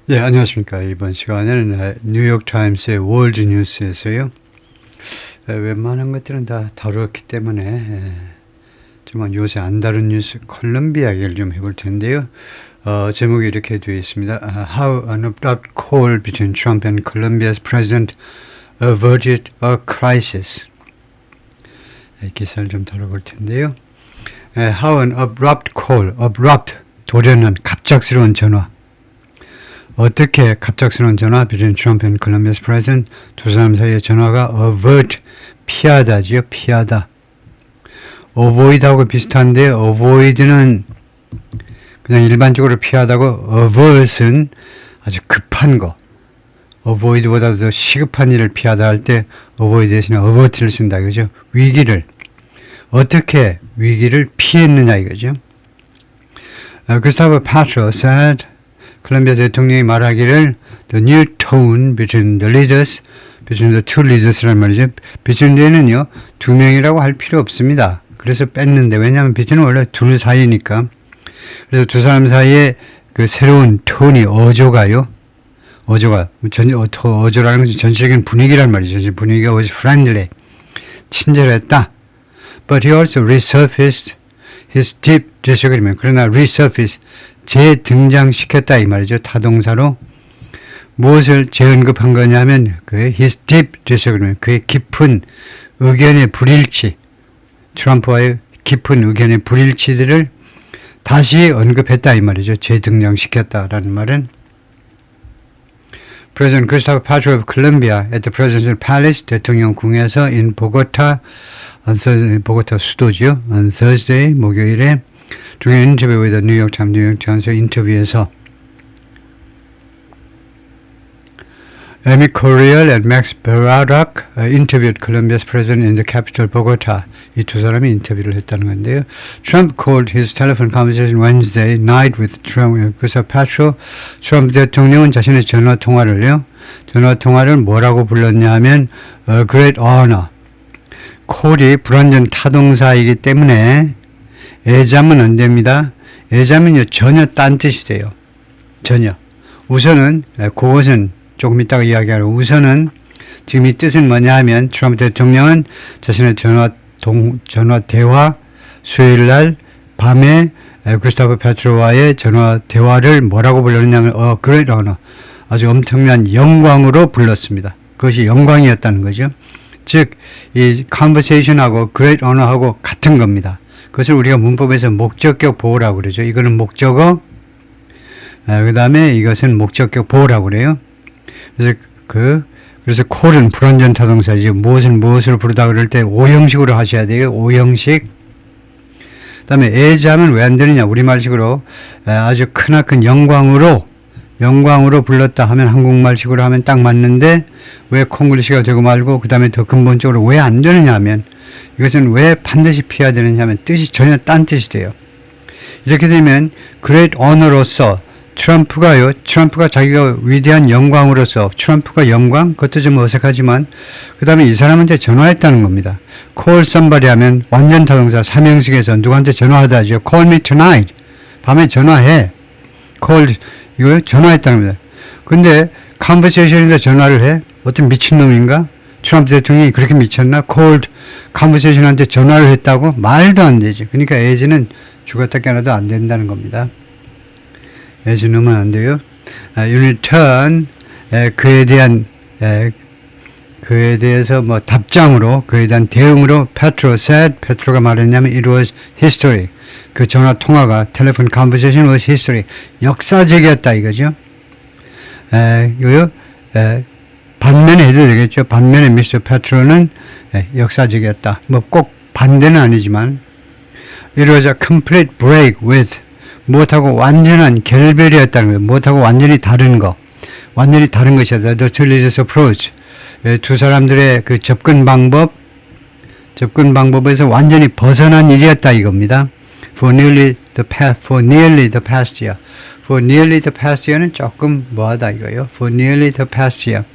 예, 안녕하십니까. 이번 시간에는 뉴욕타임스의 월드 뉴스에서요. 웬만한 것들은 다 다루었기 때문에 정말 요새 안 다룬 뉴스 콜롬비아 얘기를 좀 해볼 텐데요. 제목이 이렇게 되어 있습니다. How an abrupt call between Trump and Colombia's president averted a crisis. 기사를 좀 다뤄볼 텐데요. How an abrupt call, abrupt, 돌연한 갑작스러운 전화. 어떻게 갑작스러운 전화, between Trump and Colombia's president, 두 사람 사이의 전화가 avert, 피하다지요, 피하다. avoid하고 비슷한데, avoid는 그냥 일반적으로 피하다고, avert은 아주 급한 거. avoid보다도 더 시급한 일을 피하다 할 때, avoid 대신에 avert를 쓴다, 그죠? 위기를. 어떻게 위기를 피했느냐, 이거죠. Gustavo Petro said, 콜롬비아 대통령이 말하기를 the new tone between the leaders, between the two leaders란 말이죠. between는요 두 명이라고 할 필요 없습니다. 그래서 뺐는데 왜냐하면 between은 원래 둘 사이니까. 그래서 두 사람 사이에 그 새로운 톤이 어조가요. 어조가 어조라는 것은 전체적인 분위기란 말이죠. 전체 분위기가 was friendly, 친절했다. But he also resurfaced his deep disagreement. 그러나 resurface 재등장시켰다 이 말이죠. 타동사로 무엇을 재언급한 거냐면 그의 his deep disagreement, 그의 깊은 의견의 불일치, 트럼프와의 깊은 의견의 불일치들을 다시 언급했다 이 말이죠. 재등장시켰다라는 말은 President Gustavo Petro of Colombia at the Presidential Palace, 대통령 궁에서 in Bogota, 보고타 수도죠. On Thursday, 목요일에 중요한 인터뷰 with the New York Times 인터뷰에서 Amy Coriel and Max Barack interviewed Colombia's president in the capital Bogota. 이 두 사람이 인터뷰를 했다는 건데요. Trump called his telephone conversation Wednesday night with Trump. 그래서 Petro, 트럼프 대통령은 자신의 전화 통화를 뭐라고 불렀냐 하면 a great honor. 콜이 불완전 타동사이기 때문에 애자면 안 됩니다. 애자면요 전혀 딴 뜻이 돼요. 전혀. 우선은 그것은 조금 이따가 이야기하려고. 우선은 지금 이 뜻은 뭐냐 하면 트럼프 대통령은 자신의 전화 대화 수요일 날 밤에 구스타보 페트로와의 전화 대화를 뭐라고 불렀냐면 great honor, 아주 엄청난 영광으로 불렀습니다. 그것이 영광이었다는 거죠. 즉, 이 conversation하고 great honor하고 같은 겁니다. 그것을 우리가 문법에서 목적격 보호라고 그러죠. 이거는 목적어, 그 다음에 이것은 목적격 보호라고 그래요. 그래서 call은 불완전 타동사죠. 무엇으로 부르다 그럴 때 오형식으로 하셔야 돼요. 오형식. 그 다음에 as 하면 왜 안 되느냐. 우리말식으로 아주 크나큰 영광으로 불렀다 하면 한국말식으로 하면 딱 맞는데 왜 콩글리시가 되고 말고 그 다음에 더 근본적으로 왜 안 되느냐 하면 이것은 왜 반드시 피해야 되느냐 하면 뜻이 전혀 딴 뜻이 돼요. 이렇게 되면 great honor로서 트럼프가 자기가 위대한 영광으로서 트럼프가 영광? 그것도 좀 어색하지만 그 다음에 이 사람한테 전화했다는 겁니다. call somebody 하면 완전 타동사 삼형식에서 누구한테 전화하다 하죠. call me tonight. 밤에 전화해. call 이거 전화했다는 겁니다. 근데 conversation에서 전화를 해? 어떤 미친놈인가? 트럼프 대통령이 그렇게 미쳤나? called conversation한테 전화를 했다고? 말도 안 되죠. 그러니까 as는 죽었다 깨어나도 안 된다는 겁니다. as 넣으면 안 돼요. in return, 그에 대해서 뭐 답장으로, 그에 대한 대응으로 페트로가 말했냐면 it was history. 그 전화 통화가 telephone conversation was history. 역사적이었다 이거죠. 반면에 해도 되겠죠. 반면에 미스터 페트로는 역사적이었다. 뭐 꼭 반대는 아니지만 it was a complete break with 무엇하고 완전한 결별이었다는 거예요. 무엇하고 완전히 다른 거. 완전히 다른 것이었다. The two leaders approach. 두 사람들의 그 접근 방법에서 완전히 벗어난 일이었다 이겁니다. For nearly the past year. For nearly the past year는 조금 뭐하다 이거예요. For nearly the past year.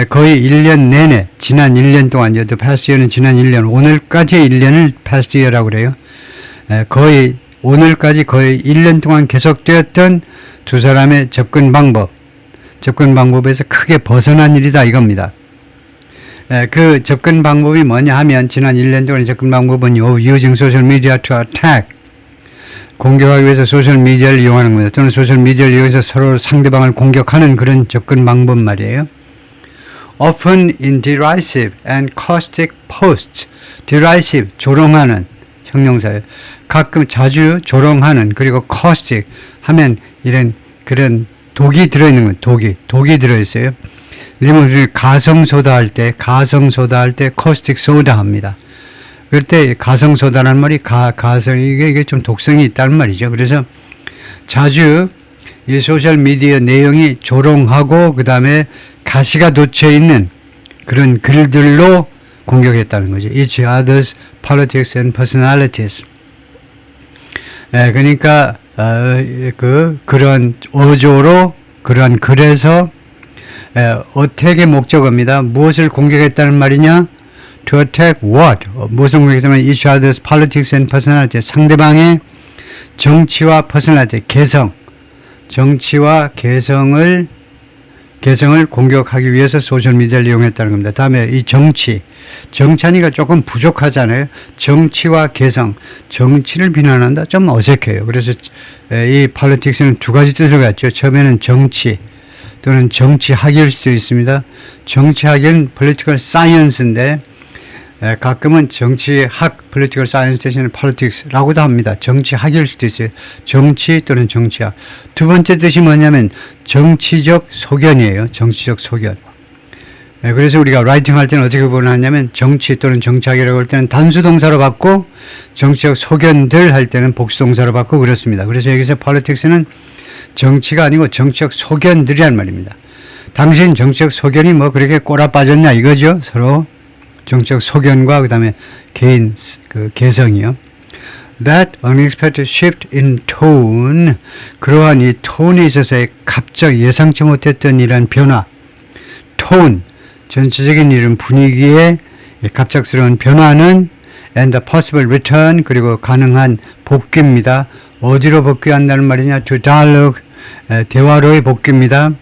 거의 1년 내내, 지난 1년 동안요. The past year는 지난 1년, 오늘까지의 1년을 past year라고 그래요. 거의 오늘까지 거의 1년 동안 계속되었던 두 사람의 접근 방법에서 크게 벗어난 일이다 이겁니다. 그 접근 방법이 뭐냐 하면 지난 1년 동안의 접근 방법은 using social media to attack, 공격하기 위해서 소셜미디어를 이용하는 겁니다. 또는 소셜미디어를 이용해서 서로 상대방을 공격하는 그런 접근 방법 말이에요. Often in derisive and caustic posts. derisive, 조롱하는 형용사예요. 가끔 자주 조롱하는, 그리고 caustic 하면 이런 그런 독이 들어있는 거예요. 독이 들어있어요. 우리 가성소다 할 때 caustic soda 합니다. 그럴 때 가성소다라는 말이 이게 좀 독성이 있다는 말이죠. 그래서 자주 이 소셜미디어 내용이 조롱하고 그 다음에 가시가 돋쳐 있는 그런 글들로 공격했다는 거죠. Each other's politics and personalities. 그러니까 그런 어조로 그런 글에서 어택의 목적어입니다. 무엇을 공격했다는 말이냐? To attack what? 무엇을 공격했다면 each other's politics and personalities. 상대방의 정치와 personality, 정치와 개성을 공격하기 위해서 소셜미디어를 이용했다는 겁니다. 다음에 이 정찬이가 조금 부족하잖아요. 정치와 개성, 정치를 비난한다? 좀 어색해요. 그래서 이 politics는 두 가지 뜻을 갖죠. 처음에는 정치 또는 정치학일 수도 있습니다. 정치학은 political science인데 가끔은 정치학, political science 대신에 politics라고도 합니다. 정치학일 수도 있어요. 정치 또는 정치학. 두 번째 뜻이 뭐냐면 정치적 소견이에요. 정치적 소견. 그래서 우리가 라이팅 할 때는 어떻게 구분하냐면 정치 또는 정치학이라고 할 때는 단수동사로 받고 정치적 소견들 할 때는 복수동사로 받고 그렇습니다. 그래서 여기서 politics는 정치가 아니고 정치적 소견들이란 말입니다. 당신 정치적 소견이 뭐 그렇게 꼬라 빠졌냐 이거죠. 서로 정치적 소견과 그 다음에 개인 개성이요. That unexpected shift in tone, 그러한 이 톤에 있어서의 갑자기 예상치 못했던 이런 변화, 톤, 전체적인 이런 분위기의 갑작스러운 변화는 and the possible return, 그리고 가능한 복귀입니다. 어디로 복귀한다는 말이냐? To dialogue, 대화로의 복귀입니다.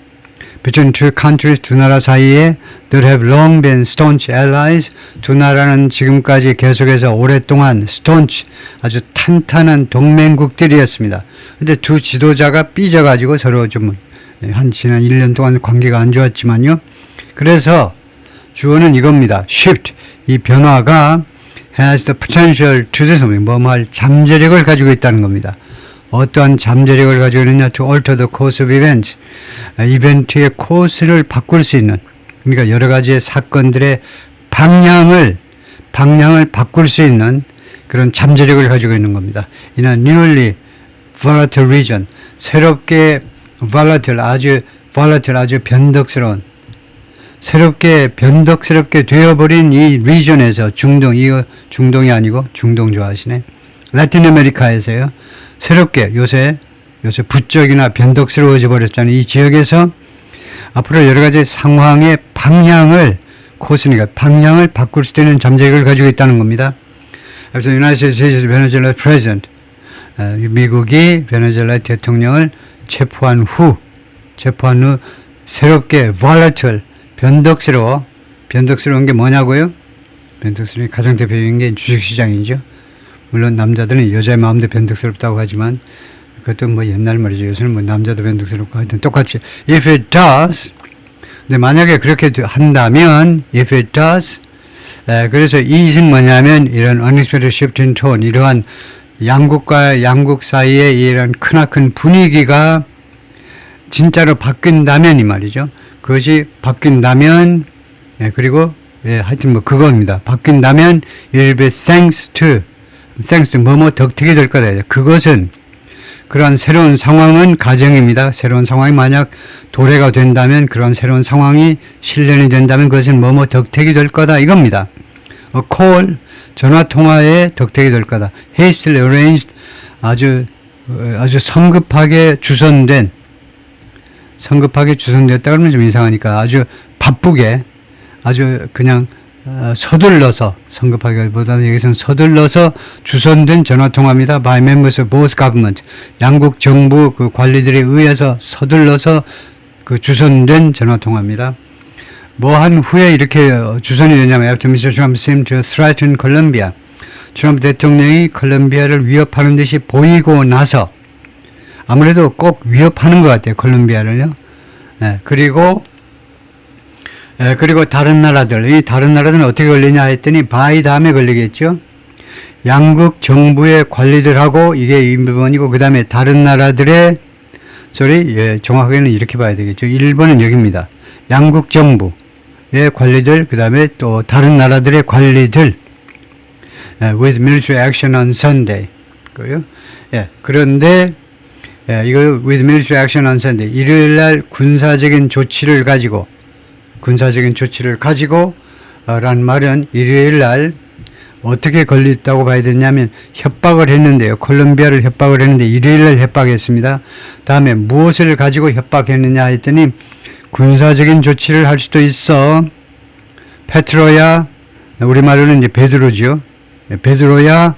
Between two countries, 두 나라 사이에 that have long been staunch allies, 두 나라는 지금까지 계속해서 오랫동안 staunch, 아주 탄탄한 동맹국들이었습니다. 근데 두 지도자가 삐져가지고 서로 좀 지난 1년 동안 관계가 안 좋았지만요. 그래서 주어는 이겁니다. shift, 이 변화가 has the potential to do something, 뭐할 잠재력을 가지고 있다는 겁니다. 어떠한 잠재력을 가지고 있느냐? To alter the course of events. 이벤트의 코스를 바꿀 수 있는, 그러니까 여러 가지의 사건들의 방향을 바꿀 수 있는 그런 잠재력을 가지고 있는 겁니다. In a newly volatile region. 새롭게 volatile, 아주 변덕스러운, 새롭게 변덕스럽게 되어버린 이 region에서 이거 중동이 아니고 중동 좋아하시네. 라틴 아메리카에서요. 새롭게 요새 부쩍이나 변덕스러워져 버렸잖아요. 이 지역에서 앞으로 여러 가지 상황의 코스니까 방향을 바꿀 수 있는 잠재력을 가지고 있다는 겁니다. 그래서 United States 베네수엘라 President, 미국이 베네수엘라 대통령을 체포한 후 새롭게 volatile, 변덕스러운 게 뭐냐고요? 변덕스러운 가장 대표적인 게 주식시장이죠. 물론 남자들은 여자의 마음도 변덕스럽다고 하지만 그것도 뭐 옛날 말이죠. 요새는 뭐 남자도 변덕스럽고 하여튼 똑같이. If it does, 근데 만약에 그렇게 한다면, if it does, 그래서 이 뜻은 뭐냐면 이런 unexpected shift in tone, 이러한 양국과 양국 사이에 이런 크나큰 분위기가 진짜로 바뀐다면 이 말이죠. 그것이 바뀐다면, 그리고 하여튼 뭐 그겁니다. 바뀐다면 it will be thanks to 뭐뭐 덕택이 될 거다. 그것은 그러한 새로운 상황은 가정입니다. 새로운 상황이 만약 도래가 된다면, 그런 새로운 상황이 실현이 된다면 그것은 뭐뭐 덕택이 될 거다 이겁니다. call, 전화통화에 덕택이 될 거다. hastily arranged, 아주 성급하게 주선됐다 그러면 좀 이상하니까 아주 바쁘게, 아주 그냥 서둘러서 성급하기보다는 여기서는 서둘러서 주선된 전화통화입니다. By members of both government. 양국 정부 그 관리들에 의해서 서둘러서 그 주선된 전화통화입니다. 뭐 한 후에 이렇게 주선이 되냐면 After Mr. Trump seemed to threaten Colombia. 트럼프 대통령이 콜롬비아를 위협하는 듯이 보이고 나서 아무래도 꼭 위협하는 것 같아요. 콜롬비아를요. 그리고 다른 나라들, 이 다른 나라들은 어떻게 걸리냐 했더니 바이 다음에 걸리겠죠. 양국 정부의 관리들하고 이게 1번이고 그 다음에 다른 나라들의 정확하게는 이렇게 봐야 되겠죠. 1번은 여기입니다. 양국 정부의 관리들, 그 다음에 또 다른 나라들의 관리들 with military action on Sunday. 그런데 이거 with military action on Sunday. 일요일날 군사적인 조치를 가지고 라는 말은 일요일날 어떻게 걸렸다고 봐야 되냐면 협박을 했는데요. 콜롬비아를 협박을 했는데 일요일날 협박했습니다. 다음에 무엇을 가지고 협박했느냐 했더니 군사적인 조치를 할 수도 있어. 페트로야, 우리말로는 이제 베드로죠. 베드로야,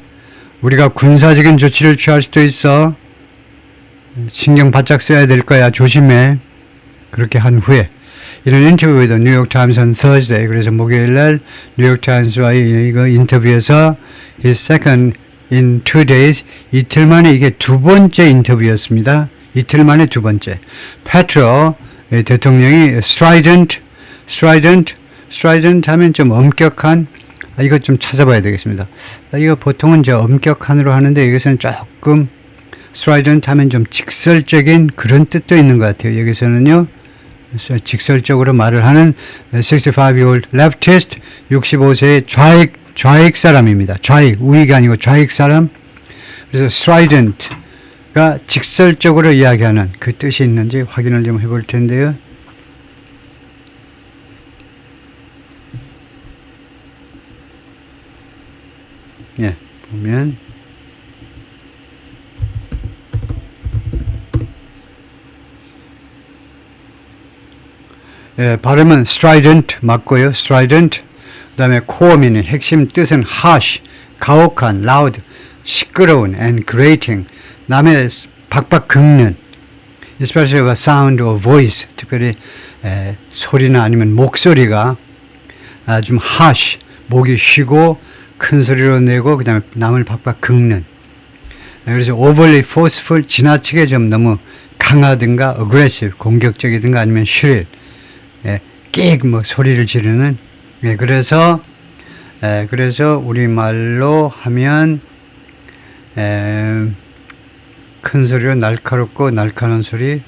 우리가 군사적인 조치를 취할 수도 있어. 신경 바짝 써야 될 거야. 조심해. 그렇게 한 후에 이런 인터뷰에도 뉴욕타임스 on Thursday, 그래서 목요일날 뉴욕타임스와의 이거 인터뷰에서 his second in 2 days, 이틀 만에 이게 두 번째 인터뷰였습니다. 이틀 만에 두 번째. 페트로 대통령이 strident 하면 좀 엄격한, 이거 좀 찾아봐야 되겠습니다. 이거 보통은 이제 엄격한으로 하는데 여기서는 조금 strident 하면 좀 직설적인 그런 뜻도 있는 것 같아요. 여기서는요. 직설적으로 말을 하는 65-year-old leftist, 65세의 좌익 사람입니다. 좌익, 우익이 아니고 좌익 사람. 그래서 strident가 직설적으로 이야기하는 그 뜻이 있는지 확인을 좀 해볼 텐데요. 보면 발음은 strident 맞고요. strident. 그 다음에 core meaning, 핵심 뜻은 harsh, 가혹한, loud, 시끄러운, and grating, 남의 박박 긁는, especially a sound or voice, 특별히 소리나 아니면 목소리가 좀 harsh, 목이 쉬고 큰 소리로 내고 그 다음에 남을 박박 긁는. 그래서 overly forceful, 지나치게 좀 너무 강하든가 aggressive, 공격적이든가 아니면 shrill, 끽 소리를 지르는. 그래서 우리말로 하면 큰 소리로 날카롭고 날카로운 소리.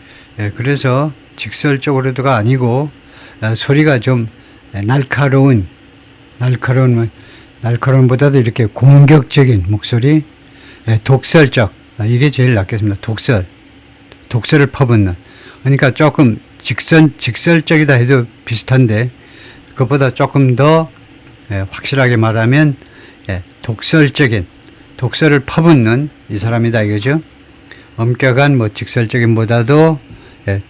그래서 직설적으로도가 아니고 소리가 좀 날카로움보다도 이렇게 공격적인 목소리. 독설적, 이게 제일 낫겠습니다. 독설을 퍼붓는. 그러니까 조금 직설적이다 해도 비슷한데 그것보다 조금 더 확실하게 말하면 독설을 퍼붓는 이 사람이다 이거죠. 엄격한 직설적인보다도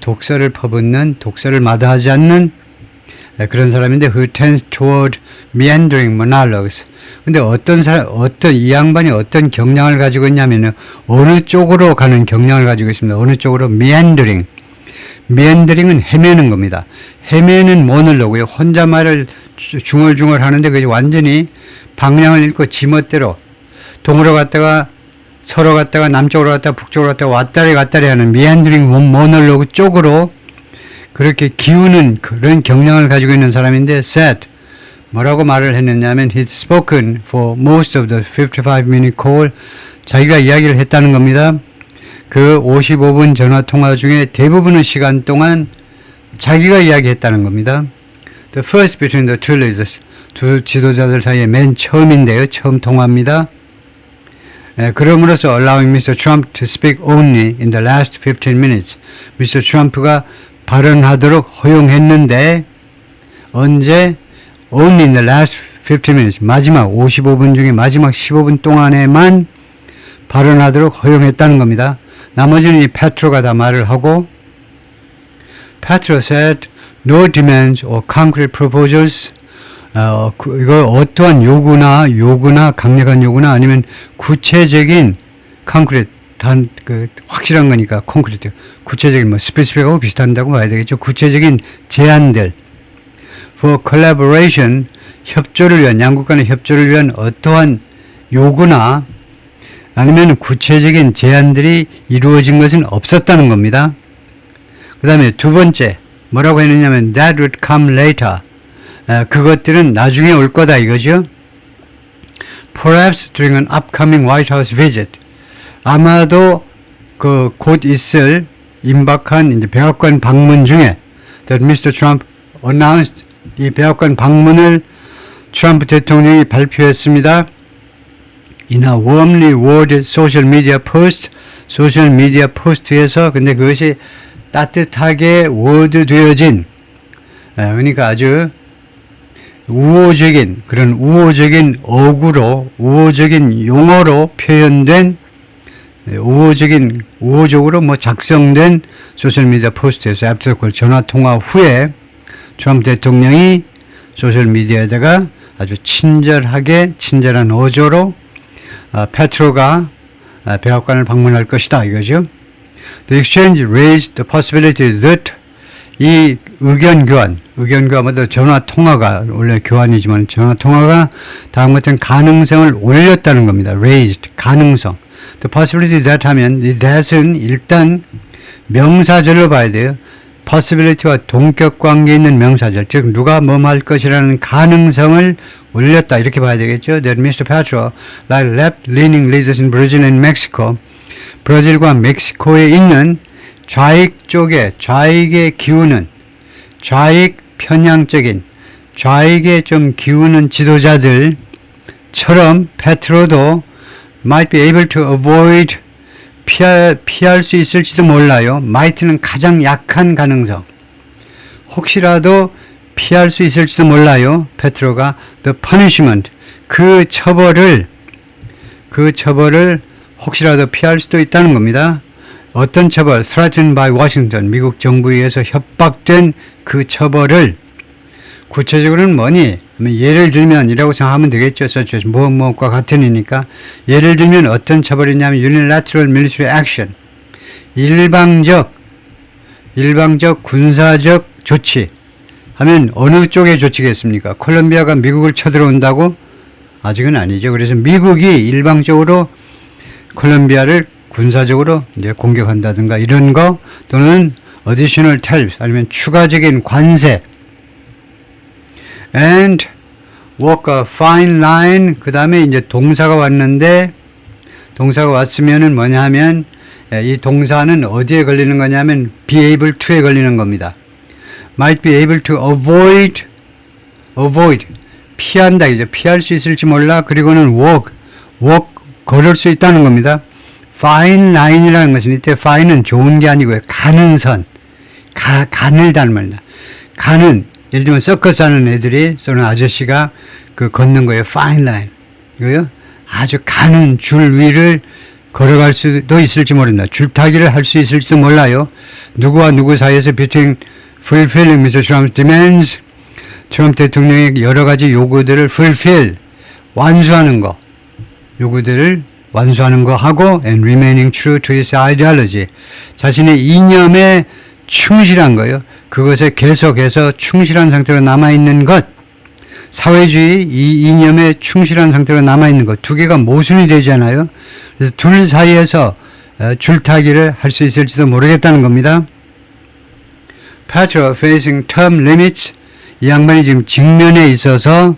독설을 퍼붓는, 독설을 마다하지 않는 그런 사람인데 who tends toward meandering monologues. 근데 이 양반이 어떤 경향을 가지고 있냐면은 어느 쪽으로 가는 경향을 가지고 있습니다. 어느 쪽으로 meandering은 헤매는 겁니다. 헤매는 모놀로그요. 혼자 말을 중얼중얼 하는데 그게 완전히 방향을 잃고 지멋대로 동으로 갔다가 서로 갔다가 남쪽으로 갔다가 북쪽으로 갔다가 왔다리 갔다리 하는 meandering 모놀로그 쪽으로 그렇게 기우는 그런 경향을 가지고 있는 사람인데 said, 뭐라고 말을 했느냐면 he'd spoken for most of the 55-minute call, 자기가 이야기를 했다는 겁니다. 그 55분 전화통화 중에 대부분의 시간 동안 자기가 이야기했다는 겁니다. The first between the two leaders, 두 지도자들 사이에 맨 처음인데요. 처음 통화입니다. 그럼으로써 allowing Mr. Trump to speak only in the last 15 minutes. Mr. Trump가 발언하도록 허용했는데 언제? Only in the last 15 minutes. 마지막 55분 중에 마지막 15분 동안에만 발언하도록 허용했다는 겁니다. 나머지는 이 페트로가 다 말을 하고 Petro said no demands or concrete proposals 이거 어떠한 요구나 강력한 요구나 아니면 구체적인 콘크리트 확실한 거니까 콘크리트 구체적인 스페시픽하고 비슷한다고 봐야 되겠죠. 구체적인 제안들 for collaboration 협조를 위한 양국 간의 협조를 위한 어떠한 요구나 아니면 구체적인 제안들이 이루어진 것은 없었다는 겁니다. 그 다음에 두 번째 뭐라고 했느냐면 that would come later 그것들은 나중에 올 거다 이거죠. Perhaps during an upcoming White House visit 아마도 곧 있을 임박한 이제 백악관 방문 중에 that Mr. Trump announced 이 백악관 방문을 트럼프 대통령이 발표했습니다. In a warmly worded social media post 소셜 미디어 포스트에서 근데 그것이 따뜻하게 워드되어진 그러니까 아주 그런 우호적인 어구로 우호적인 용어로 표현된 우호적으로 작성된 소셜미디어 포스트에서 애프터콜 전화통화 후에 트럼프 대통령이 소셜미디어에다가 아주 친절한 어조로 페트로가 백악관을 방문할 것이다 이거죠. The exchange raised the possibility that 이 의견 교환보다 전화 통화가 원래 교환이지만 전화 통화가 다음 같은 가능성을 올렸다는 겁니다. raised 가능성. The possibility that 하면 이 that은 일단 명사절로 봐야 돼요. possibility와 동격 관계 있는 명사절, 즉 누가 할 것이라는 가능성을 올렸다 이렇게 봐야 되겠죠. That Mr. Petro, like left-leaning leaders in Brazil and Mexico, 브라질과 멕시코에 있는 좌익에 기우는 좌익 편향적인 좌익에 좀 기우는 지도자들처럼 페트로도 might be able to avoid 피할 수 있을지도 몰라요. might는 가장 약한 가능성. 혹시라도 피할 수 있을지도 몰라요. 페트로가 the punishment 그 처벌을 혹시라도 피할 수도 있다는 겁니다. 어떤 처벌? threatened by Washington 미국 정부에 의해서 협박된 그 처벌을 구체적으로는 뭐니? 예를 들면 이라고 생각하면 되겠죠. such as 무엇과 같은 이니까 예를 들면 어떤 처벌이냐면 unilateral military action 일방적 군사적 조치 하면 어느 쪽의 조치겠습니까? 콜롬비아가 미국을 쳐들어온다고? 아직은 아니죠. 그래서 미국이 일방적으로 콜롬비아를 군사적으로 이제 공격한다든가 이런 거 또는 additional tariffs 아니면 추가적인 관세 and walk a fine line 그 다음에 이제 동사가 왔는데 동사가 왔으면은 뭐냐 하면 이 동사는 어디에 걸리는 거냐면 be able to에 걸리는 겁니다. might be able to avoid 피한다 이제 피할 수 있을지 몰라 그리고는 walk 걸을 수 있다는 겁니다. fine line이라는 것은 이때 fine은 좋은 게 아니고요. 가는 선 간을 닮는다. 가는 예를 들면 서커스 하는 애들이 또는 아저씨가 걷는 거예요. fine line 이거요. 아주 가는 줄 위를 걸어갈 수도 있을지 모른다. 줄타기를 할 수 있을지도 몰라요. 누구와 누구 사이에서 between fulfilling Mr. Trump's demands 트럼프 대통령의 여러 가지 요구들을 fulfill 완수하는 거 요구들을 완수하는 거 하고 and remaining true to his ideology 자신의 이념에 충실한 거예요. 그것에 계속해서 충실한 상태로 남아있는 것 사회주의 이 이념에 충실한 상태로 남아있는 것 두 개가 모순이 되잖아요. 그래서 둘 사이에서 줄타기를 할 수 있을지도 모르겠다는 겁니다. Petro facing term limits 이 양반이 지금 직면에 있어서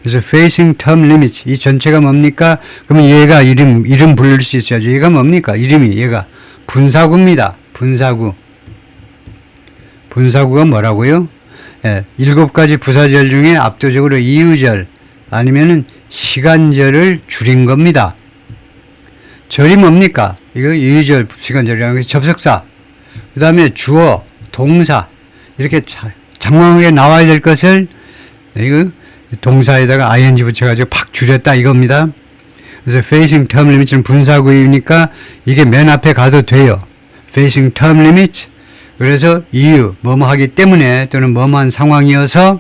그래서 facing term limits 이 전체가 뭡니까? 그러면 얘가 이름 부를 수 있어야죠. 얘가 뭡니까? 이름이 얘가 분사구입니다. 분사구가 뭐라고요? 7가지 부사절 중에 압도적으로 이유절 아니면은 시간절을 줄인 겁니다. 절이 뭡니까? 이거 이유절 시간절이라는 것이 접속사 그 다음에 주어 동사 이렇게 장황하게 나와야 될 것을 이거 동사에다가 ing 붙여가지고 팍 줄였다 이겁니다. 그래서 facing term limits는 분사구이니까 이게 맨 앞에 가도 돼요. facing term limits 그래서 이유 뭐뭐 하기 때문에 또는 뭐뭐한 상황이어서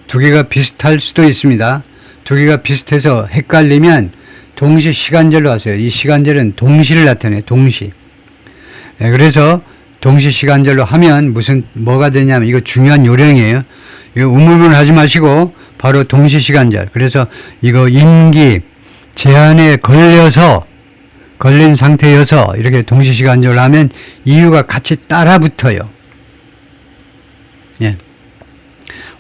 두 개가 비슷할 수도 있습니다. 두 개가 비슷해서 헷갈리면 동시 시간절로 하세요. 이 시간절은 동시를 나타내요. 동시. 네, 그래서 동시 시간절로 하면 뭐가 되냐면 이거 중요한 요령이에요. 이거 우물물 하지 마시고 바로 동시 시간절. 그래서 이거 임기 제한에 걸린 상태여서 이렇게 동시 시간절로 하면 이유가 같이 따라 붙어요. 예.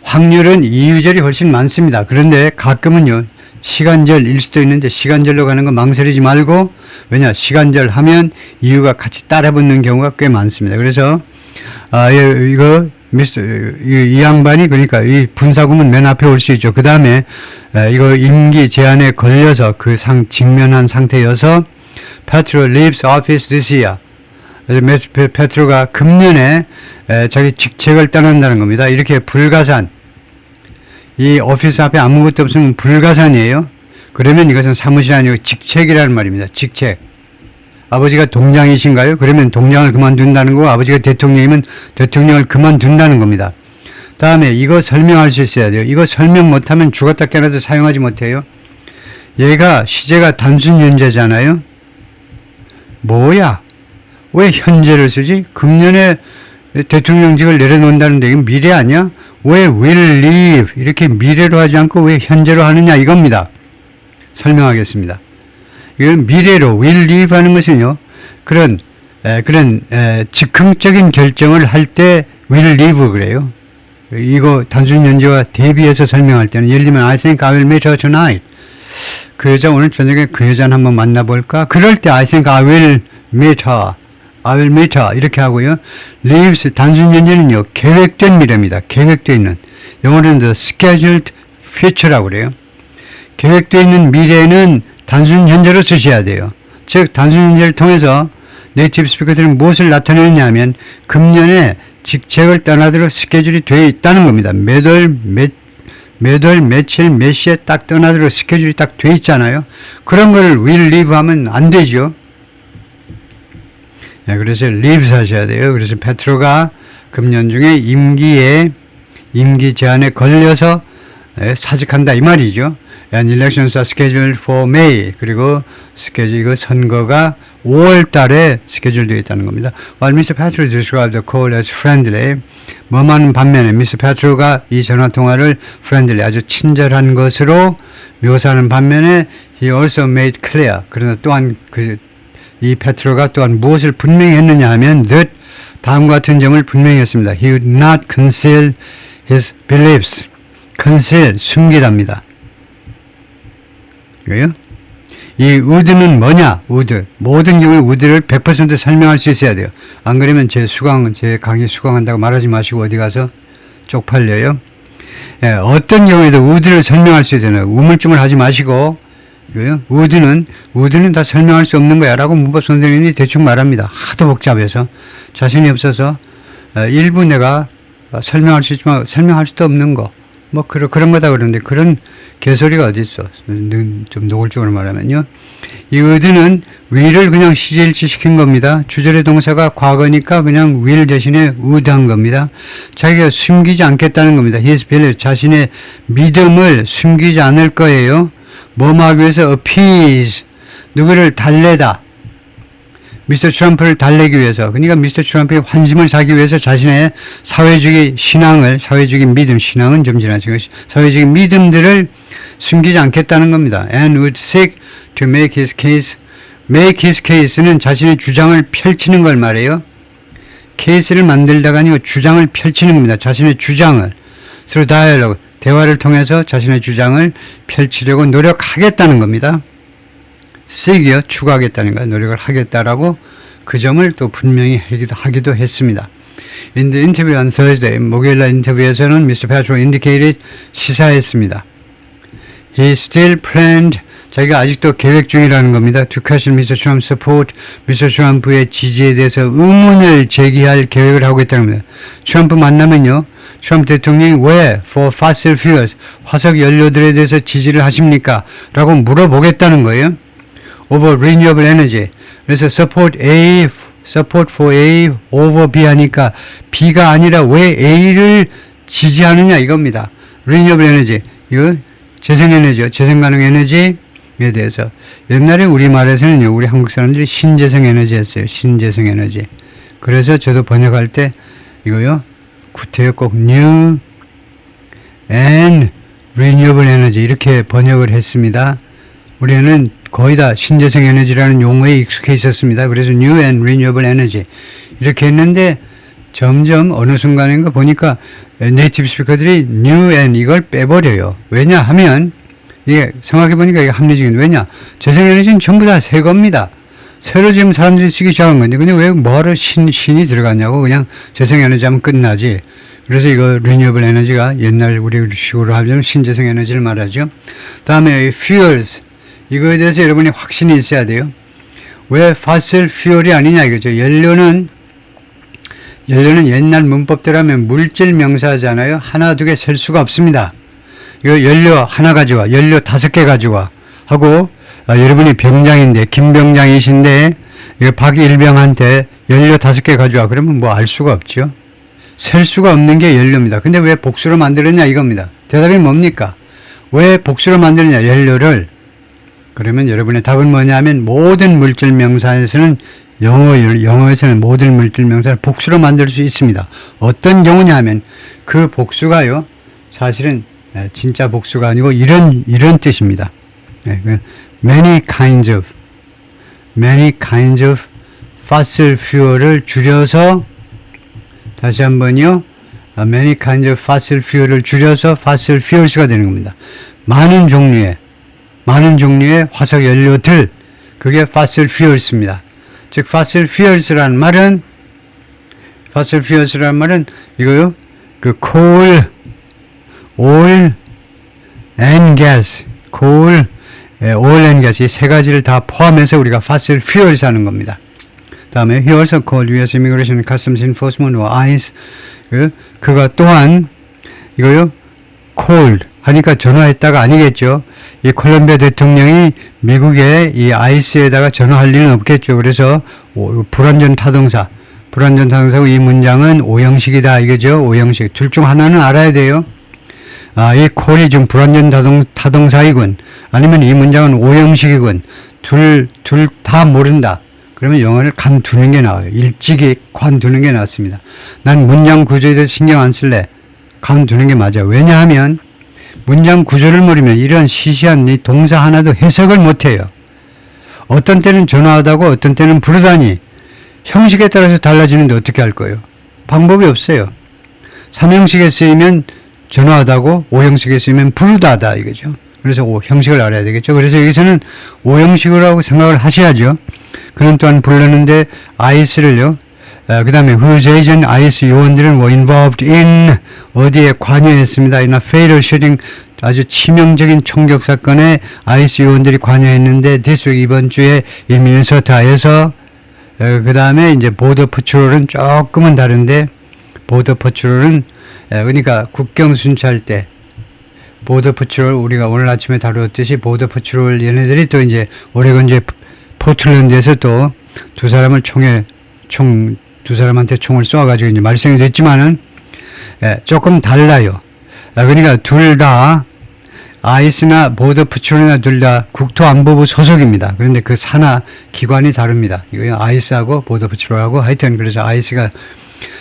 확률은 이유절이 훨씬 많습니다. 그런데 가끔은요, 시간절일 수도 있는데 시간절로 가는 거 망설이지 말고, 왜냐, 시간절 하면 이유가 같이 따라 붙는 경우가 꽤 많습니다. 그래서, 이 양반이, 그러니까 이 분사구문 맨 앞에 올 수 있죠. 그 다음에, 이거 임기 제한에 걸려서 직면한 상태여서, Petro leaves office this year. 페트로가 금년에 자기 직책을 떠난다는 겁니다. 이렇게 불가산, 이 오피스 앞에 아무것도 없으면 불가산이에요. 그러면 이것은 사무실 아니고 직책이라는 말입니다. 직책. 아버지가 동장이신가요? 그러면 동장을 그만둔다는 거고, 아버지가 대통령이면 대통령을 그만둔다는 겁니다. 다음에 이거 설명할 수 있어야 돼요. 이거 설명 못하면 죽었다 깨어나도 사용하지 못해요. 얘가 시제가 단순 현재잖아요. 뭐야? 왜 현재를 쓰지? 금년에 대통령직을 내려놓는다는데 이건 미래 아니야? 왜 will leave 이렇게 미래로 하지 않고 왜 현재로 하느냐 이겁니다. 설명하겠습니다. 이건 미래로 will leave 하는 것은요, 그런 즉흥적인 결정을 할 때 will leave 그래요. 이거 단순 현재와 대비해서 설명할 때는, 예를 들면 I think I will meet her tonight. 그 여자 오늘 저녁에 그 여자는 한번 만나볼까? 그럴 때 I think I will meet her. I will meet her. 이렇게 하고요. leaves 단순 현재는요, 계획된 미래입니다. 계획되어 있는. 영어로는 the scheduled future라고 그래요. 계획되어 있는 미래는 단순 현재로 쓰셔야 돼요. 즉, 단순 현재를 통해서 네이티브 스피커들은 무엇을 나타내느냐 하면 금년에 직책을 떠나도록 스케줄이 되어 있다는 겁니다. 몇 월, 며칠, 몇 시에 딱 떠나도록 스케줄이 딱 되어 있잖아요. 그런 거를 will leave 하면 안 되죠. 네, 그래서 leave 하셔야 돼요. 그래서 페트로가 금년 중에 임기 제한에 걸려서 사직한다 이 말이죠. And elections are scheduled for May. 그리고 이거 선거가 5월 달에 스케줄되어 있다는 겁니다. While Mr. Petro described the call as friendly, 뭐만 반면에 Mr. Petro가 이 전화 통화를 friendly, 아주 친절한 것으로 묘사하는 반면에 he also made clear. 그러나 또한 이 페트로가 또한 무엇을 분명히 했느냐 하면 that 다음과 같은 점을 분명히 했습니다. He would not conceal his beliefs. conceal, 숨기답니다. 이거요? 이 would는 뭐냐? would. 모든 경우에 would를 100% 설명할 수 있어야 돼요. 안 그러면 제 강의 수강한다고 말하지 마시고 어디 가서 쪽팔려요. 예, 어떤 경우에도 would를 설명할 수 있잖아요. 우물쭈물 하지 마시고, would는 다 설명할 수 없는 거야 라고 문법 선생님이 대충 말합니다. 하도 복잡해서 자신이 없어서 일부 내가 설명할 수 있지만 설명할 수도 없는 거 뭐 그런 거다 그러는데 그런 개소리가 어디 있어. 좀 노골적으로 말하면요, 이 would는 will을 그냥 시제일치 시킨 겁니다. 주절의 동사가 과거니까 그냥 will 대신에 would 한 겁니다. 자기가 숨기지 않겠다는 겁니다. his belief, 자신의 믿음을 숨기지 않을 거예요. 뭐 하기 위해서 appease, 누구를 달래다. 미스터 트럼프를 달래기 위해서, 그러니까 미스터 트럼프의 환심을 사기 위해서 자신의 사회주의 신앙을, 사회주의 믿음, 신앙은 좀 지나치고 사회주의 믿음들을 숨기지 않겠다는 겁니다. And would seek to make his case. make his case는 자신의 주장을 펼치는 걸 말해요. 케이스를 만들다가 아니고 주장을 펼치는 겁니다. 자신의 주장을 through dialogue, 대화를 통해서 자신의 주장을 펼치려고 노력하겠다는 겁니다. seek이요, 추구하겠다는 거예요. 노력을 하겠다라고 그 점을 또 분명히 하기도 했습니다. In the interview on Thursday, 목요일날 인터뷰에서는 Mr. Petro indicated, 시사했습니다. He still planned, 자기가 아직도 계획 중이라는 겁니다. To question Mr. Trump's support, Mr. 트럼프의 지지에 대해서 의문을 제기할 계획을 하고 있다는 겁니다. 트럼프 만나면요, 트럼프 대통령이 왜 for fossil fuels, 화석 연료들에 대해서 지지를 하십니까? 라고 물어보겠다는 거예요. over renewable energy. 그래서 support for A over B 하니까 B가 아니라 왜 A를 지지하느냐 이겁니다. renewable energy, 이거 재생에너지요. 재생가능 에너지에 대해서. 옛날에 우리말에서는요, 우리 한국 사람들이 신재생에너지 했어요. 신재생에너지. 그래서 저도 번역할 때 이거요, 구태여 꼭 new and renewable energy 이렇게 번역을 했습니다. 우리는 거의 다 신재생에너지라는 용어에 익숙해 있었습니다. 그래서 new and renewable energy 이렇게 했는데 점점 어느 순간인가 보니까 네이티브 스피커들이 new and 이걸 빼버려요. 왜냐하면 이게 생각해보니까 이게 합리적인, 왜냐, 재생에너지는 전부 다 새 겁니다. 새로 지금 사람들이 쓰기 시작한 건데 근데 왜 뭐하러 신이 들어갔냐고. 그냥 재생에너지 하면 끝나지. 그래서 이거 renewable 에너지가 옛날 우리 식으로 하면 신재생에너지를 말하죠. 다음에 fuels, 이거에 대해서 여러분이 확신이 있어야 돼요. 왜 fossil fuel이 아니냐 이거죠. 연료는 옛날 문법대로 하면 물질 명사잖아요. 하나 두 개 셀 수가 없습니다. 이거 연료 하나 가져와, 연료 5개 가져와 하고, 여러분이 병장인데, 김병장이신데 이거 박일병한테 연료 5개 가져와 그러면 뭐 알 수가 없죠. 셀 수가 없는 게 연료입니다. 근데 왜 복수로 만들었냐 이겁니다. 대답이 뭡니까? 왜 복수로 만들었냐 연료를. 그러면 여러분의 답은 뭐냐면 모든 물질 명사에서는 영어에서는 모든 물질 명사를 복수로 만들 수 있습니다. 어떤 경우냐 하면 그 복수가요, 사실은 진짜 복수가 아니고 이런 뜻입니다. many kinds of fossil fuel을 줄여서, 다시 한번요, many kinds of fossil fuel을 줄여서 fossil fuels가 되는 겁니다. 많은 종류의 화석 연료들, 그게 fossil fuels입니다. 즉 fossil fuels라는 말은 이거요, 그 coal, oil and gas, oil and gas 이 세 가지를 다 포함해서 우리가 fossil fuels 하는 겁니다. 다음에 he also called U.S. Immigration and Customs Enforcement or ICE, 그가 또한 이거요, coal 하니까 전화했다가 아니겠죠. 이 콜롬비아 대통령이 미국의 이 ICE에다가 전화할 일은 없겠죠. 그래서 불완전 타동사고 이 문장은 오형식이다 이거죠. 오형식. 둘 중 하나는 알아야 돼요. 이 콜이 지금 불완전 타동사이군, 아니면 이 문장은 오형식이군. 둘 다 모른다. 그러면 영어를 간두는 게 나와요. 일찍이 간두는 게 낫습니다. 난 문장 구조에 대해서 신경 안 쓸래. 간두는 게 맞아요. 왜냐하면 문장 구조를 모르면 이런 시시한 이 동사 하나도 해석을 못해요. 어떤 때는 전화하다고 어떤 때는 부르다니. 형식에 따라서 달라지는데 어떻게 할 거예요? 방법이 없어요. 3형식에 쓰이면 전화하다고, 5형식에 쓰이면 부르다다 이거죠. 그래서 형식을 알아야 되겠죠. 그래서 여기서는 5형식이라고 생각을 하셔야죠. 그는 또한 불렀는데 ICE를요. 그 다음에 whose agent ICE 요원들은 were involved in, 어디에 관여했습니다. in a fatal shooting, 아주 치명적인 총격 사건에 ICE 요원들이 관여했는데 this week, 이번 주에 이 미네소타에서. 그 다음에 이제 보더 퍼트롤은 조금은 다른데, 보더 퍼트롤은 그러니까 국경 순찰 때 보더 퍼트롤, 우리가 오늘 아침에 다루었듯이 보더 퍼트롤 얘네들이 또 이제 오레곤주의 포틀랜드에서 또 두 사람한테 총을 쏘아가지고 이제 말썽이 됐지만은 조금 달라요. 그러니까 둘 다 아이스나 보더 퍼트롤이나 둘 다 국토안보부 소속입니다. 그런데 그 산하 기관이 다릅니다. 이거 아이스하고 보더 퍼트롤하고 하여튼 그래서 아이스가,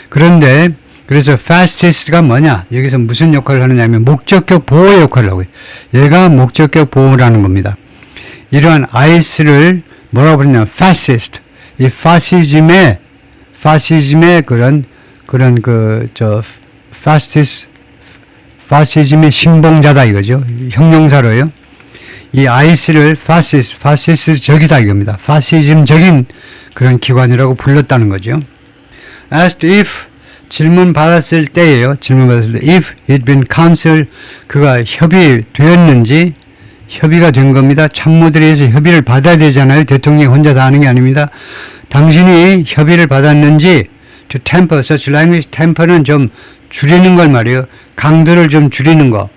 그런데 그래서 fastest가 뭐냐? 여기서 무슨 역할을 하느냐면 목적격 보호 역할을 하고, 얘가 목적격 보호라는 겁니다. 이러한 아이스를 뭐라고 부르냐? fastest. 이 파시즘의 파시즘의 신봉자다 이거죠. 형용사로요. 이 아이스를 파시스적이다 이겁니다. 파시즘적인 그런 기관이라고 불렀다는 거죠. asked if, 질문 받았을 때예요. if he'd been counsel, 그가 협의되었는지, 협의가 된 겁니다. 참모들에서 협의를 받아야 되잖아요. 대통령이 혼자 다 하는 게 아닙니다. 당신이 협의를 받았는지, to temper such language, temper는 좀 줄이는 걸 말이에요. 강도를 좀 줄이는 거,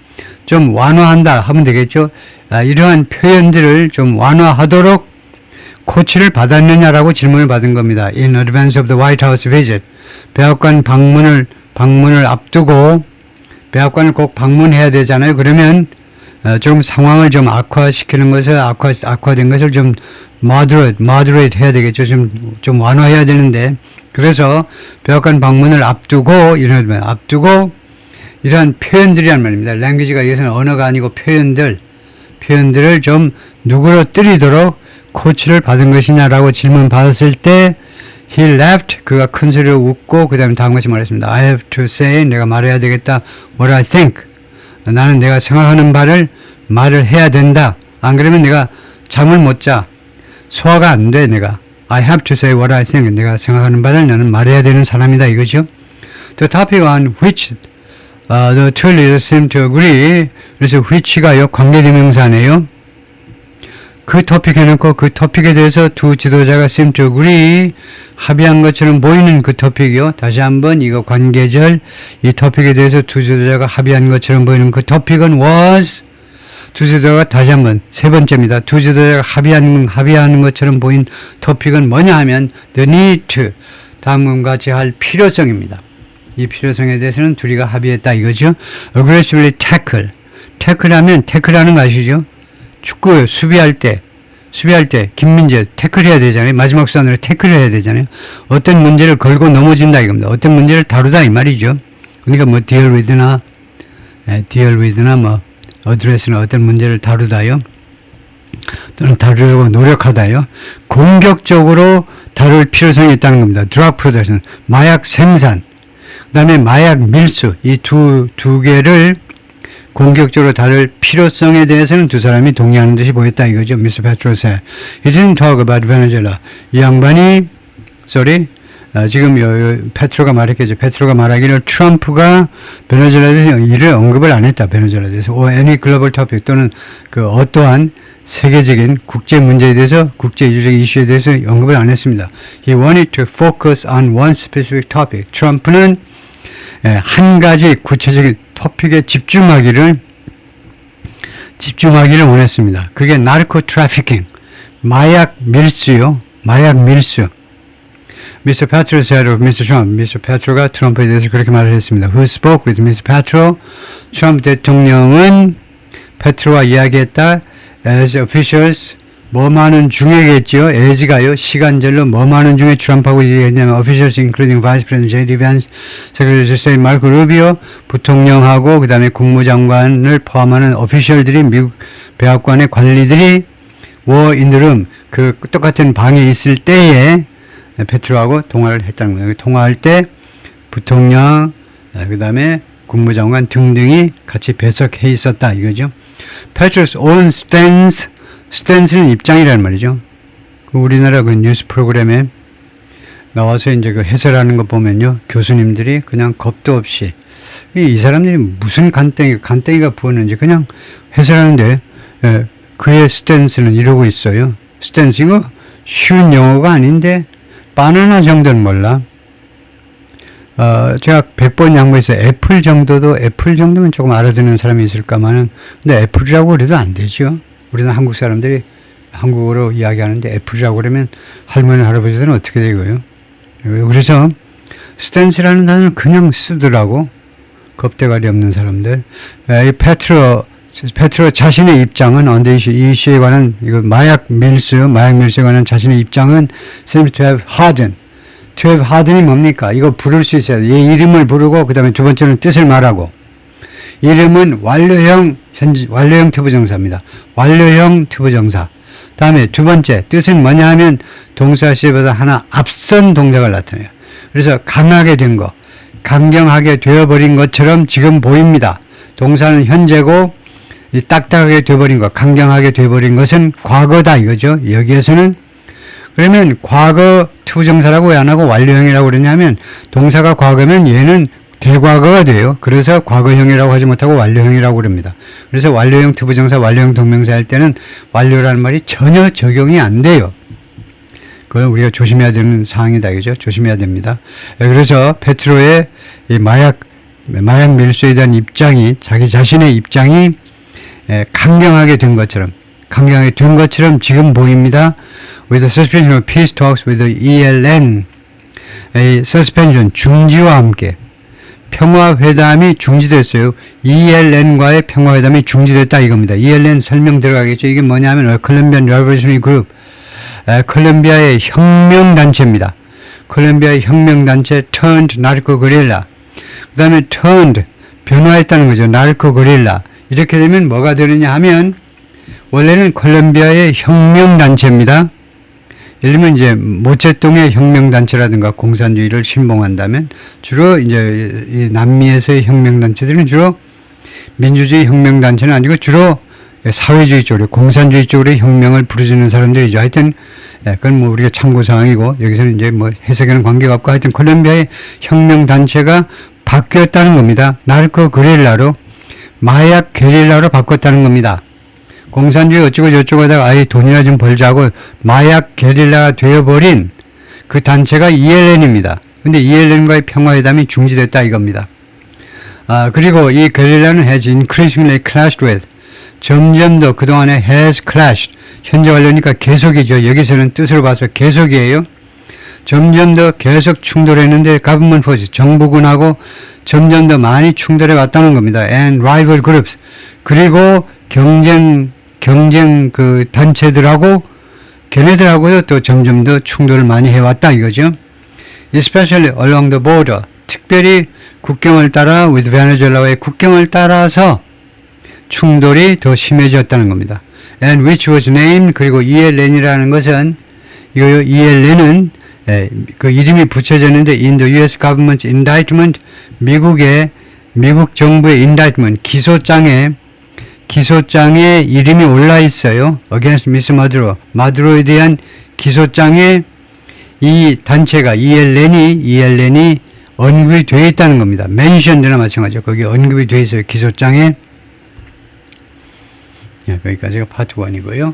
좀 완화한다 하면 되겠죠. 이러한 표현들을 좀 완화하도록 코치를 받았느냐라고 질문을 받은 겁니다. In advance of the White House visit, 백악관 방문을 앞두고 백악관을 꼭 방문해야 되잖아요. 그러면 좀 상황을 좀 악화시키는 것을 악화된 것을 좀 moderate 해야 되겠죠. 좀 완화해야 되는데, 그래서 백악관 방문을 앞두고 이러한 표현들이란 말입니다. language가 이것은 언어가 아니고 표현들을 좀 누그러뜨리도록 코치를 받은 것이냐라고 질문 받았을 때 he laughed, 그가 큰 소리로 웃고 그 다음에 다음 것이 말했습니다. I have to say, 내가 말해야 되겠다. what I think, 나는 내가 생각하는 바를 말을 해야 된다. 안 그러면 내가 잠을 못 자. 소화가 안 돼. 내가 I have to say what I think, 내가 생각하는 바를 나는 말해야 되는 사람이다 이거죠. The topic on which the two leaders seem to agree, 그래서 which가요 관계대명사네요. 그 토픽 해놓고 그 토픽에 대해서 두 지도자가 seem to agree, 합의한 것처럼 보이는 그 토픽이요. 다시 한번 이거 관계절, 이 토픽에 대해서 두 지도자가 합의한 것처럼 보이는 그 토픽은 was, 두 지도자가 다시 한번 세 번째입니다. 두 지도자가 합의하는 것처럼 보인 토픽은 뭐냐 하면 the need to, 다음과 같이 할 필요성입니다. 이 필요성에 대해서는 둘이가 합의했다 이거죠. aggressively tackle하면 태클하는 거 아시죠? 축구 수비할 때 김민재 태클해야 되잖아요. 마지막 선으로 태클을 해야 되잖아요. 어떤 문제를 걸고 넘어진다 이겁니다. 어떤 문제를 다루다 이 말이죠. 그러니까 뭐 deal with나 뭐 address나 어떤 문제를 다루다요. 또는 다루려고 노력하다요. 공격적으로 다룰 필요성이 있다는 겁니다. drug production, 마약 생산, 그 다음에 마약 밀수, 이 두 개를 공격적으로 다룰 필요성에 대해서는 두 사람이 동의하는 듯이 보였다 이거죠. Mr. Petro said. He didn't talk about Venezuela. 이 양반이, 지금 페트로가 말했겠죠. 페트로가 말하기를 트럼프가 베네수엘라에 대해서 이를 언급을 안 했다. 베네수엘라에 대해서. or any global topic, 또는 그 어떠한 세계적인 국제 문제에 대해서, 국제 이주적 이슈에 대해서 언급을 안 했습니다. He wanted to focus on one specific topic. 트럼프는 한 가지 구체적인 토픽에 집중하기를 원했습니다. 그게 나르코 트래피킹, 마약 밀수요. 마약 밀수. Mr. Petro said of Mr. Trump. Mr. Petro가 트럼프에 대해서 그렇게 말을 했습니다. Who spoke with Mr. Petro? 트럼프 대통령은 페트로와 이야기했다. As officials, 뭐 많은 중에겠죠. as가요. 시간절로 뭐 많은 중에 트럼프하고 얘기했냐면 officials including Vice President J.D. Vance, Secretary of State Marco Rubio, 부통령하고 그 다음에 국무장관을 포함하는 official들이 미국 백악관의 관리들이 were in the room, 그 똑같은 방에 있을 때에 페트로하고 통화를 했다는 거예요. 통화할 때 부통령, 그 다음에 국무장관 등등이 같이 배석해 있었다 이거죠. Petro's own stance는 입장이라는 말이죠. 우리나라 그 뉴스 프로그램에 나와서 이제 그 해설하는 거 보면요, 교수님들이 그냥 겁도 없이 이 사람들이 무슨 간땡이가 부었는지 그냥 해설하는데, 그의 스탠스는 이러고 있어요. 스탠스, 이거 쉬운 영어가 아닌데 바나나 정도는 몰라. 제가 100번 양보해서 애플 정도면 조금 알아듣는 사람이 있을까마는, 근데 애플이라고 그래도 안 되죠. 우리는 한국 사람들이 한국어로 이야기하는데 애플이라고 그러면 할머니, 할아버지들은 어떻게 되고요? 그래서 스탠스라는 단어를 그냥 쓰더라고. 겁대가리 없는 사람들. 이 페트로 자신의 입장은 이 이슈에 관한 이거 마약 밀수에 관한 자신의 입장은 seems to have harden이 뭡니까? 이거 부를 수 있어야 돼. 얘 이름을 부르고 그 다음에 두 번째는 뜻을 말하고. 이름은 완료형 투부정사입니다. 완료형 투부정사. 다음에 두 번째 뜻은 뭐냐 하면 동사 시보다 하나 앞선 동작을 나타내요. 그래서 강하게 된 거, 강경하게 되어버린 것처럼 지금 보입니다. 동사는 현재고 이 딱딱하게 되어버린 것, 강경하게 되어버린 것은 과거다 이거죠. 여기에서는 그러면 과거 투부정사라고 왜 안 하고 완료형이라고 그러냐면 동사가 과거면 얘는 대과거가 돼요. 그래서 과거형이라고 하지 못하고 완료형이라고 그럽니다. 그래서 완료형 투부정사, 완료형 동명사 할 때는 완료라는 말이 전혀 적용이 안 돼요. 그걸 우리가 조심해야 되는 사항이다. 그죠? 조심해야 됩니다. 그래서 페트로의 이 마약 밀수에 대한 입장이, 자기 자신의 입장이 강경하게 된 것처럼 지금 보입니다. With the suspension of peace talks with the ELN, suspension, 중지와 함께 평화회담이 중지됐어요. ELN과의 평화회담이 중지됐다 이겁니다. ELN 설명 들어가겠죠. 이게 뭐냐면 Colombian Revolutionary Group, 콜롬비아의 혁명단체입니다. 콜롬비아의 혁명단체 turned narco guerrilla. 그 다음에 turned, 변화했다는 거죠. narco guerrilla. 이렇게 되면 뭐가 되느냐 하면 원래는 콜롬비아의 혁명단체입니다. 예를 들면 이제 모체통의 혁명단체라든가 공산주의를 신봉한다면 주로 이제 이 남미에서의 혁명단체들은 주로 민주주의 혁명단체는 아니고 주로 사회주의 쪽으로, 공산주의 쪽으로 혁명을 부르짖는 사람들이죠. 하여튼 그건 뭐 우리가 참고사항이고 여기서는 이제 뭐 해석에는 관계가 없고 하여튼 콜롬비아의 혁명단체가 바뀌었다는 겁니다. 나르코 게릴라로, 마약 게릴라로 바꿨다는 겁니다. 공산주의 어쩌고 저쩌고 하다가 아예 돈이나 좀 벌자고 마약 게릴라가 되어버린 그 단체가 ELN입니다. 근데 ELN과의 평화회담이 중지됐다 이겁니다. 그리고 이 게릴라는 has increasingly clashed with, 점점 더 그동안에 has clashed, 현재 완료니까 계속이죠. 여기서는 뜻으로 봐서 계속이에요. 점점 더 계속 충돌했는데 government forces, 정부군하고 점점 더 많이 충돌해 왔다는 겁니다. and rival groups, 그리고 경쟁 그 단체들하고 걔네들하고도 또 점점 더 충돌을 많이 해왔다 이거죠. Especially along the border, 특별히 국경을 따라 with Venezuela의 국경을 따라서 충돌이 더 심해졌다는 겁니다. And which was named, 그리고 ELN이라는 것은 ELN은 그 이름이 붙여졌는데 in the U.S. government's indictment, 미국 정부의 indictment, 기소장에 이름이 올라 있어요. Against Miss Maduro, 마두로에 대한 기소장에 이 단체가 ELN이 언급이 되어 있다는 겁니다. mentioned나 마찬가지죠. 거기 언급이 되어 있어요. 기소장에. 거기까지가 파트 1이고요.